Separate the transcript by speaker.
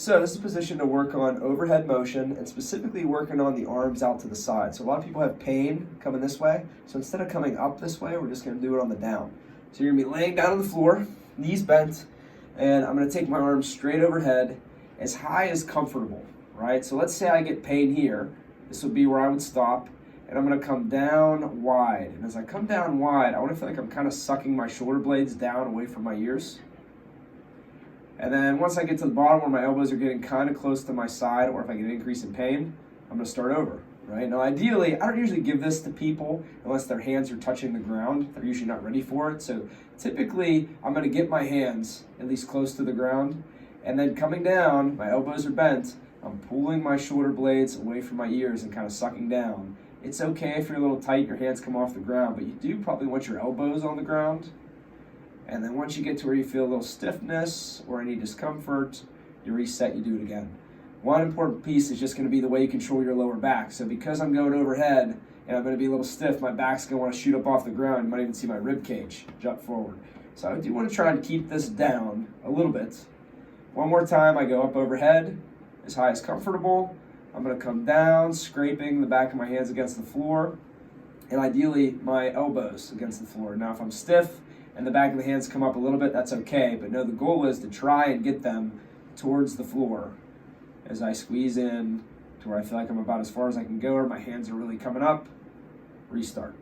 Speaker 1: So this is a position to work on overhead motion and specifically working on the arms out to the side. So a lot of people have pain coming this way. So instead of coming up this way, we're just gonna do it on the down. So you're gonna be laying down on the floor, knees bent, and I'm gonna take my arms straight overhead as high as comfortable, right? So let's say I get pain here. This would be where I would stop, and I'm gonna come down wide. And as I come down wide, I wanna feel like I'm kind of sucking my shoulder blades down away from my ears. And then once I get to the bottom where my elbows are getting kind of close to my side, or if I get an increase in pain, I'm gonna start over, right? Now ideally, I don't usually give this to people unless their hands are touching the ground. They're usually not ready for it. So typically, I'm gonna get my hands at least close to the ground, and then coming down, my elbows are bent, I'm pulling my shoulder blades away from my ears and kind of sucking down. It's okay if you're a little tight, your hands come off the ground, but you do probably want your elbows on the ground. And then once you get to where you feel a little stiffness or any discomfort, you reset, you do it again. One important piece is just gonna be the way you control your lower back. So because I'm going overhead and I'm gonna be a little stiff, my back's gonna wanna shoot up off the ground. You might even see my rib cage jump forward. So I do wanna try to keep this down a little bit. One more time, I go up overhead, as high as comfortable. I'm gonna come down, scraping the back of my hands against the floor, and ideally my elbows against the floor. Now if I'm stiff, and the back of the hands come up a little bit, that's okay. But no, the goal is to try and get them towards the floor as I squeeze in to where I feel like I'm about as far as I can go, or my hands are really coming up. Restart.